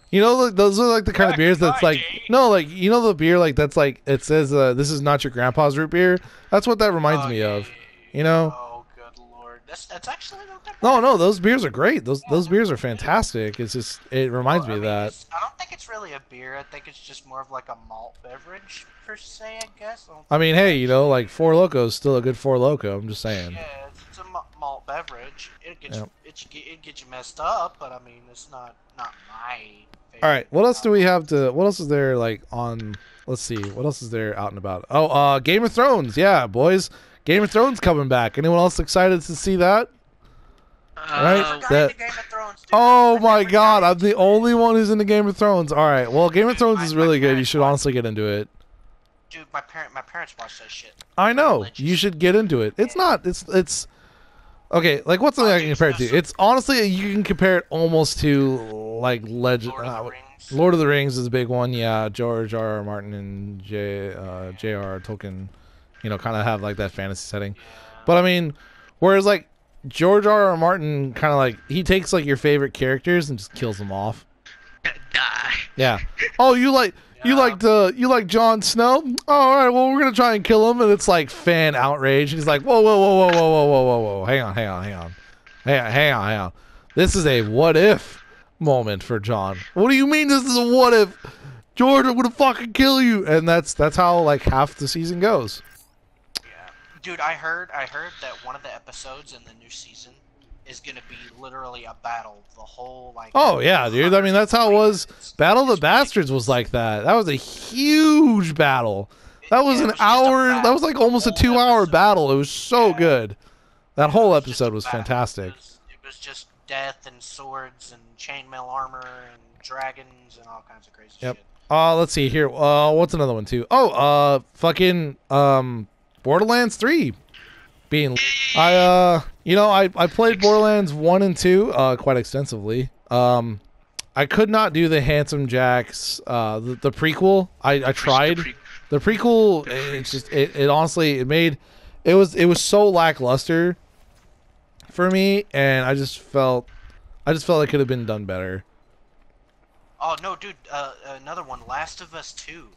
You know, those are like the kind of beers that's like like you know the beer like that's like it says this is not your grandpa's root beer. That's what that reminds me of. You know. Oh good lord, that's actually not that. No, those beers are great. Those beers are fantastic. It's just it reminds me of that. I don't think it's really a beer. I think it's just more of like a malt beverage per se. I guess. I mean, hey, you know, like Four Loko is still a good Four Loko. I'm just saying. Yeah, it's a malt beverage. It gets you messed up, but I mean, it's not my favorite. All right, what else do we have to? What else is there like on? Let's see, what else is there out and about? Oh, Game of Thrones. Yeah, boys, Game of Thrones coming back. Anyone else excited to see that? Right? Game of Thrones, dude. Oh my god, I'm the only one who's into Game of Thrones. All right, well, Game of Thrones is really good. You should honestly get into it. Dude, my parents watch that shit. I know. You should get into it. It's not. It's. Okay, like what's something I can compare it to? It's honestly you can compare it almost to like Legend. Lord of the Rings is a big one. Yeah, George R.R. Martin and J.R.R. Tolkien, you know, kind of have like that fantasy setting. But I mean, whereas like George R.R. Martin kind of like he takes like your favorite characters and just kills them off. Die. Yeah. Oh, you You like Jon Snow? Oh, all right, well, we're gonna try and kill him, and it's like fan outrage. And he's like, whoa, whoa, whoa, whoa, whoa, whoa, whoa, whoa, whoa, hang on. This is a what if moment for Jon. What do you mean this is a what if? George, I'm gonna fucking kill you, and that's how like half the season goes. Yeah, dude, I heard that one of the episodes in the new season is gonna be literally a battle. The whole like. Oh yeah, dude. I mean, that's how it was. Battle of the Bastards was like that. That was a huge battle. That was an hour. That was like almost a 2-hour battle. It was so good. That whole episode was fantastic. It was just death and swords and chainmail armor and dragons and all kinds of crazy shit. Let's see here. What's another one too? Oh, fucking Borderlands 3 being I played Borderlands 1 and 2 quite extensively. I could not do the Handsome Jacks the prequel. I tried. The prequel, it honestly it was so lackluster for me, and I just felt it could have been done better. Oh no, dude! Another one, Last of Us 2.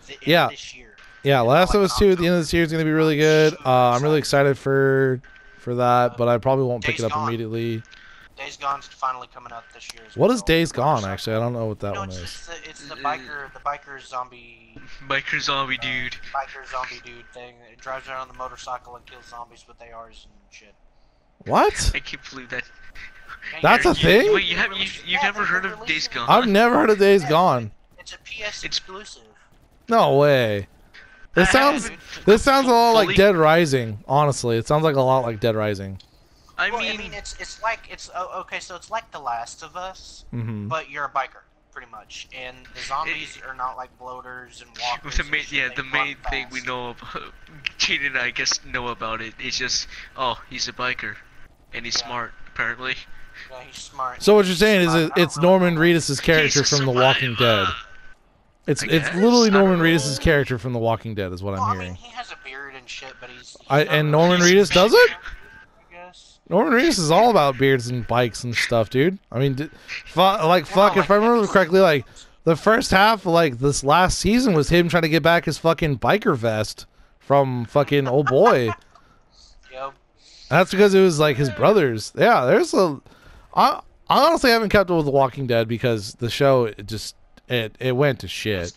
The end of this year. Yeah, Last of Us 2 at the end of this year is gonna be really good. I'm really excited for that, but I probably won't pick it up immediately. Days Gone's finally coming out this year. What is Days Gone? Actually, I don't know what that one is. It's the biker zombie. Biker zombie dude. Biker zombie dude thing. It drives around on the motorcycle and kills zombies with ARs and shit. What? I can't believe that. That's a thing? Wait, you've never heard of Days Gone? I've never heard of Days Gone. It's a PS exclusive. No way. This sounds a lot like Dead Rising. Honestly, it sounds like a lot like Dead Rising. I mean, it's like okay. So it's like The Last of Us, but you're a biker, pretty much, and the zombies are not like bloaters and walkers. The main thing we know about, Gene and I guess know about it is just, oh, he's a biker, and he's smart apparently. Yeah, he's smart. So what you're saying is it's Norman Reedus' character from The Walking Dead. It's literally Norman Reedus' character from The Walking Dead is what I'm hearing. I mean, he has a beard and shit, but he's and Norman Reedus does it? I guess. Norman Reedus is all about beards and bikes and stuff, dude. I mean, if I remember correctly, like the first half of like this last season was him trying to get back his fucking biker vest from fucking old boy. Yep. That's because it was like his brothers. Yeah, I honestly haven't kept up with The Walking Dead because the show it went to shit.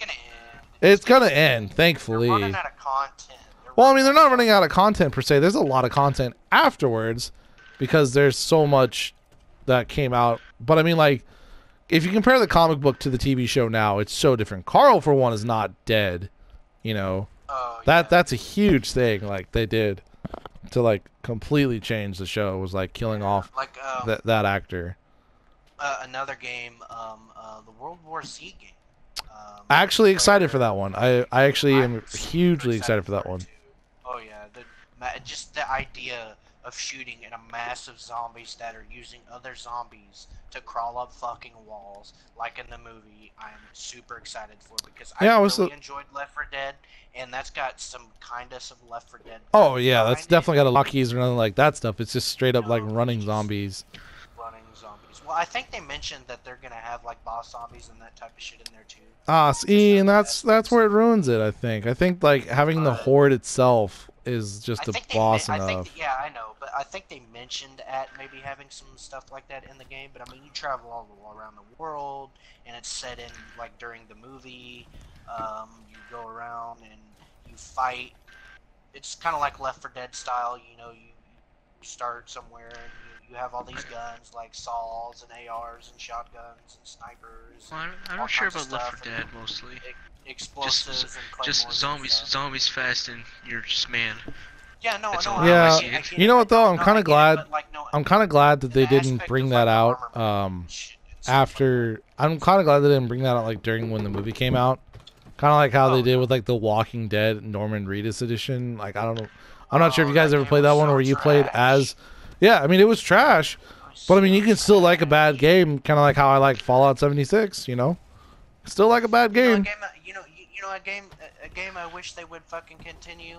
It's gonna end, thankfully. They're running out of content. Well, I mean, they're not running out of content per se. There's a lot of content afterwards because there's so much that came out. But I mean, like, if you compare the comic book to the TV show now, it's so different. Carl, for one, is not dead. You know, that's a huge thing. Like they did to like completely change the show was like killing off that actor. Another game, the World War Z game. Actually excited for that one. I actually am hugely excited for that one. Oh yeah, just the idea of shooting at a mass of zombies that are using other zombies to crawl up fucking walls, like in the movie, I'm super excited for because I really enjoyed Left 4 Dead, and that's got some Left 4 Dead. Oh yeah, that's definitely got a lockies or nothing like that stuff. It's just straight up like running zombies. Well, I think they mentioned that they're gonna have like boss zombies and that type of shit in there too. See, and that's where it ruins it. I think like having the horde itself is just a boss enough. Yeah, I know, but I think they mentioned at maybe having some stuff like that in the game. But I mean, you travel all around the world, and it's set in like during the movie. You go around and you fight. It's kind of like Left 4 Dead style. You know, you start somewhere and you have all these guns like saws and ARs and shotguns and snipers. Well, I'm not sure about Left 4 Dead mostly. Explosives and just zombies fast and you're just man. Yeah, no, yeah. You know what though? I'm kind of glad. I'm kind of glad that they didn't bring that out. After I'm kind of glad they didn't bring that out like during when the movie came out. Kind of like how they did with like the Walking Dead Norman Reedus edition. Like I don't know. I'm not sure if you guys ever played that one where you played as. Yeah, I mean it was trash, but I mean you can still like a bad game, kind of like how I like Fallout 76. You know, still like a bad game. A game I wish they would fucking continue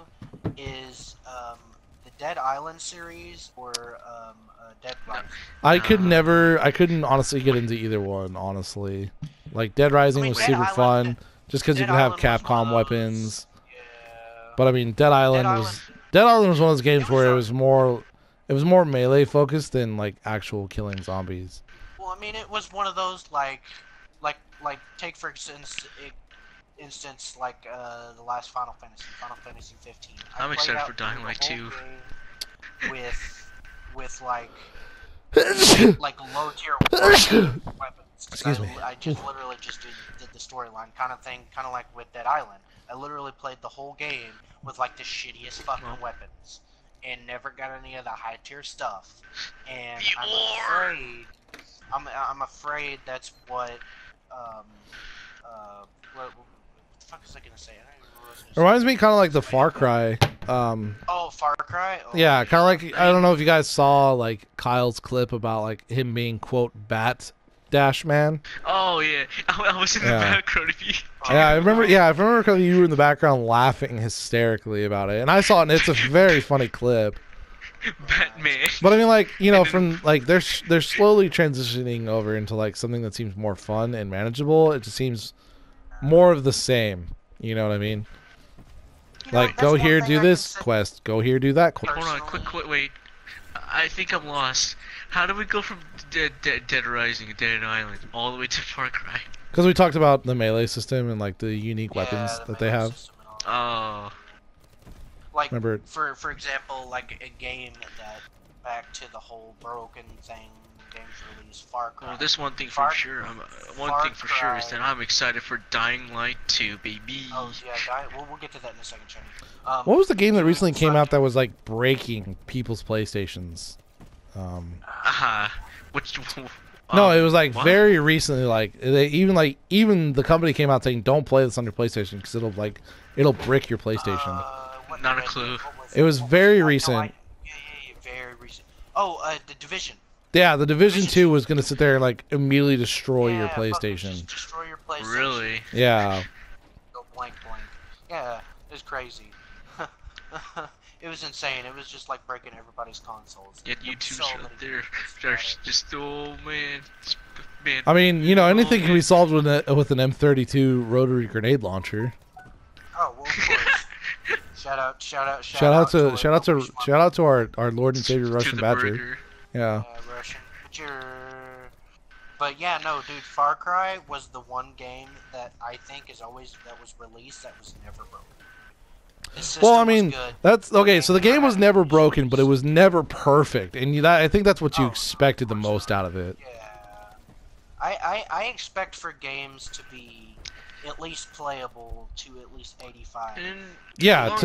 is the Dead Island series or Dead Rising. I couldn't honestly get into either one. Honestly, like Dead Rising was super fun. just because you Dead can have Island was one Capcom of weapons. those- Yeah. But I mean, Dead Island was one of those games where it was more melee focused than like actual killing zombies. Well, I mean, it was one of those like take for instance like the last Final Fantasy 15. I'm excited for Dying Light 2. With like low tier weapons. Excuse me. I just literally just did the storyline kind of thing, kind of like with Dead Island. I literally played the whole game with like the shittiest fucking weapons, and never got any of the high tier stuff. And I'm afraid that's what what the fuck was I gonna say? I don't even remember what I was gonna say. Reminds me kind of like the Far Cry. Oh, Far Cry. Oh, Yeah, kind of like, I don't know if you guys saw like Kyle's clip about like him being quote Bat Dash Man. Oh yeah, I was in the background of you. Yeah, I remember. Yeah, I remember because you were in the background laughing hysterically about it, and I saw it. And it's a very funny clip. Batman. But I mean, like, you know, from like they're slowly transitioning over into like something that seems more fun and manageable. It just seems more of the same. You know what I mean? Like, go here, do this quest. Go here, do that quest. Hold on, quick, wait. I think I'm lost. How do we go from Dead Rising and Dead Island all the way to Far Cry? Because we talked about the melee system and like the unique weapons that they have. Oh. Like, remember, for example, like a game that back to the whole broken thing. Games release Far Cry. Well, this one thing for sure. One thing for sure is that I'm excited for Dying Light 2, baby. Oh yeah, we'll get to that in a second, Shane. What was the game that recently came out that was like breaking people's PlayStations? Which? No, it was like very recently. Like they even the company came out saying don't play this on your PlayStation because it'll brick your PlayStation. Not a clue. It was very recent. Yeah, very recent. Oh, The Division. Yeah, The Division 2 was gonna sit there and like immediately destroy your PlayStation. Just destroy your PlayStation. Really? Yeah. Go blank. Yeah, it was crazy. It was insane. It was just like breaking everybody's consoles. Yet YouTube they're just man. I mean, you know, anything can be solved with an M32 rotary grenade launcher. Oh well, of course. Shout out to our Lord and Savior Russian Badger. Yeah. Russian Badger. But yeah, no, dude, Far Cry was the one game that I think that was released that was never broken. Well, I mean, that's okay. So the game was never broken, but it was never perfect, and I think that's what you expected the most out of it. Yeah, I expect for games to be at least playable to at least 85. Yeah,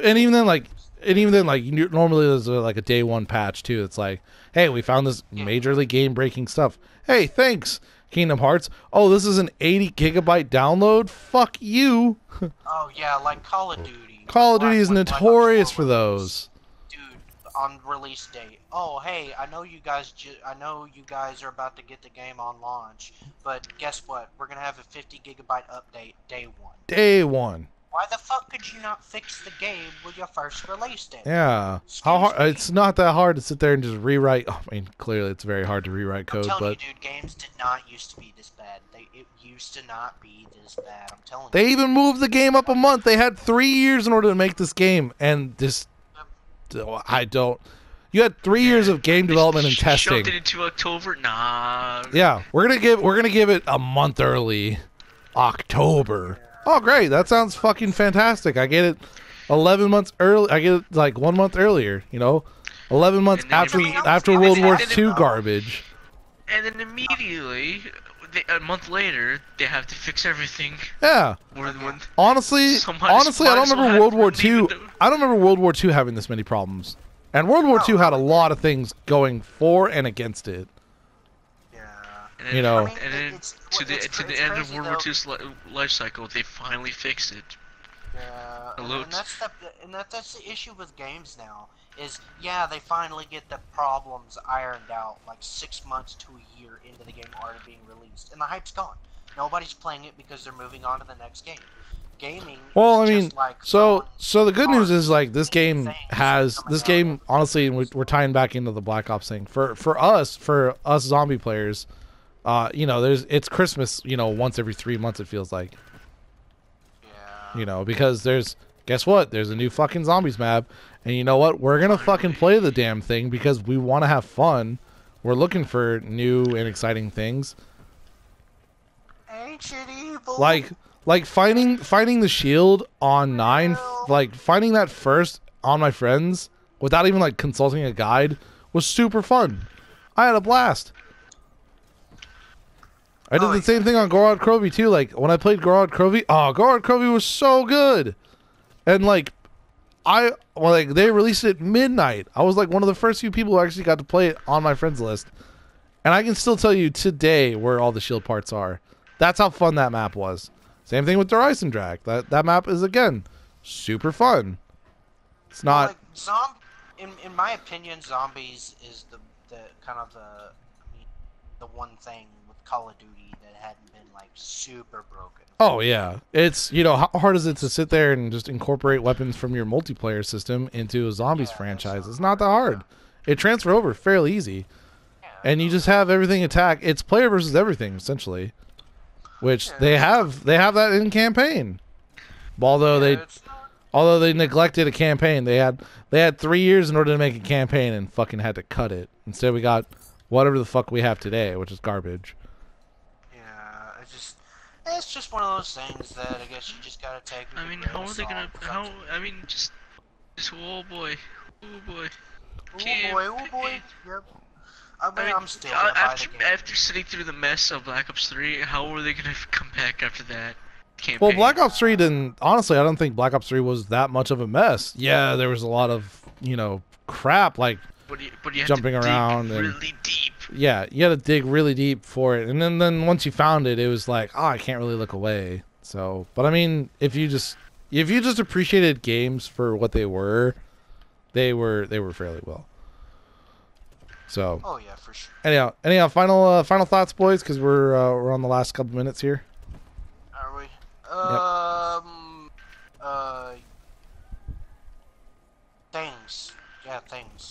and even then, normally there's like a day one patch too. It's like, hey, we found this majorly game breaking stuff. Hey, thanks, Kingdom Hearts. Oh, this is an 80 gigabyte download. Fuck you. Oh yeah, like Call of Duty. Call of Duty is notorious for those. Dude, on release date. Oh, hey, I know you guys are about to get the game on launch, but guess what? We're gonna have a 50 gigabyte update day one. Day one. Why the fuck could you not fix the game with your first release date? Yeah. How hard? It's not that hard to sit there and just rewrite. I mean, clearly it's very hard to rewrite code, I'm telling but you, dude, games did not used to be this bad. It used to not be this bad. I'm telling you. They even moved the game up a month. They had 3 years in order to make this game, and this, I don't. You had 3 years of game development and testing. Shoved it into October? Nah. Yeah, we're gonna give it a month early, October. Oh, great! That sounds fucking fantastic. I get it 11 months early. I get it like 1 month earlier. You know, 11 months after World War II garbage. And then immediately, a month later, they have to fix everything. Yeah. Honestly, I don't remember World War II. I don't remember World War II having this many problems. And World War II had a lot of things going for and against it. And you know, and then to the end of World War II's life cycle, they finally fixed it. Yeah, and that's the issue with games now. Is they finally get the problems ironed out like 6 months to a year into the game already being released, and the hype's gone. Nobody's playing it because they're moving on to the next game. Gaming. Well, I mean, so the good news is like this game honestly, and we're tying back into the Black Ops thing for us zombie players. You know, it's Christmas, you know, once every 3 months it feels like. You know, because guess what? There's a new fucking zombies map, and you know what? We're gonna fucking play the damn thing because we want to have fun. We're looking for new and exciting things. Ancient evil. Like finding the shield on 9, like finding that first on my friends without even like consulting a guide was super fun. I had a blast. I did the same thing on Gorod Krovi too. Like when I played Gorod Krovi, Gorod Krovi was so good. And like they released it at midnight. I was like one of the first few people who actually got to play it on my friends list. And I can still tell you today where all the shield parts are. That's how fun that map was. Same thing with Der Eisendrache. That map is again super fun. It's not in my opinion, zombies is the kind of the one thing with Call of Duty that hadn't been like super broken. Oh yeah, it's, you know, how hard is it to sit there and just incorporate weapons from your multiplayer system into a zombies franchise? It's not that hard. It transfer over fairly easy, and you just have everything attack. It's player versus everything essentially, which they have that in campaign. Although they neglected a campaign, they had 3 years in order to make a campaign and fucking had to cut it. Instead, we got whatever the fuck we have today, which is garbage. It's just one of those things that I guess you just gotta take. I mean, how are they gonna? Just oh boy. Oh boy. Yep. I'm still gonna buy the game. After sitting through the mess of Black Ops 3, how are they gonna come back after that campaign? Well, Black Ops 3 didn't. Honestly, I don't think Black Ops 3 was that much of a mess. Yeah, there was a lot of, you know, crap like but you jumping have to around dig and really deep. Yeah, you had to dig really deep for it, and then once you found it, it was like, I can't really look away. So, but I mean, if you just appreciated games for what they were fairly well. So. Oh yeah, for sure. Anyhow, final thoughts, boys, because we're on the last couple minutes here. Are we? Things. Yeah,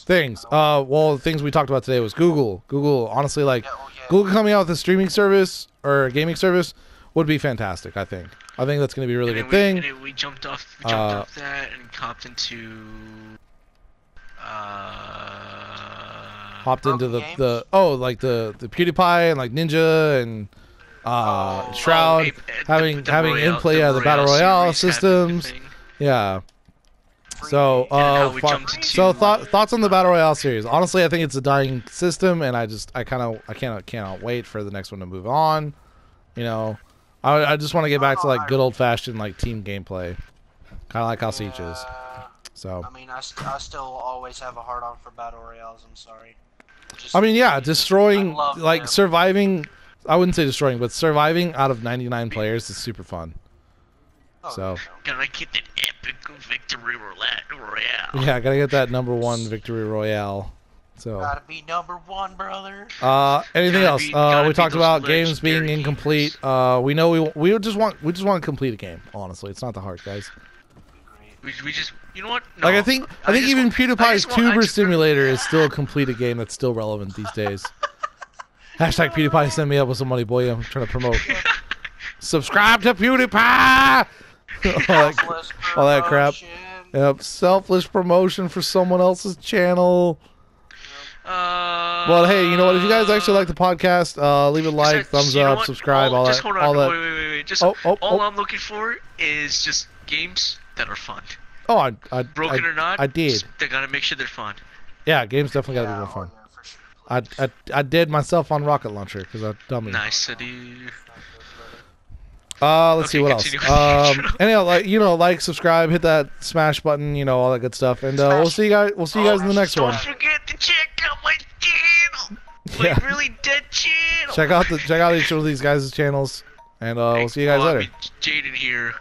things. Well, the things we talked about today was Google. Honestly, like, Google coming out with a streaming service or a gaming service would be fantastic. I think that's going to be a really good thing. We jumped off that and hopped into. Hopped into the PewDiePie and like Ninja and Shroud having in-play the Battle Royale systems. Yeah. So thoughts on the Battle Royale series. Honestly, I think it's a dying system, and I cannot wait for the next one to move on. You know, I just want to get back to like good old fashioned like team gameplay, kind of like how Siege is. So. I mean, I still always have a hard on for Battle Royales. I'm sorry. Destroying, like, surviving. I wouldn't say destroying, but surviving out of 99 players is super fun. So. Gotta get that epic victory royale. Yeah, gotta get that #1 victory royale. So. Gotta be #1, brother. Anything else? We talked about games being incomplete. We know we just want to complete a game. Honestly, it's not that hard, guys. We just, you know what? No, like I think even PewDiePie's Tuber Simulator is still a complete a game that's still relevant these days. Hashtag PewDiePie, send me up with some money, boy. I'm trying to promote. Subscribe to PewDiePie. all that crap. Yep, selfless promotion for someone else's channel. Well, hey, you know what? If you guys actually like the podcast, leave a like, thumbs up, subscribe, all that. Just hold on. Wait. Just all I'm looking for is just games that are fun. Oh, broken or not, I did. They gotta make sure they're fun. Yeah, games definitely gotta be more fun. Yeah, for sure. I did myself on Rocket Launcher because I'm dummy. Nice city. Let's see what else. Anyhow, like, subscribe, hit that smash button, all that good stuff, and we'll see you guys. We'll see you guys in the next one. Don't forget to check out my channel. My really dead channel. Check out each one of these guys' channels, and we'll see you guys later. Jaden here.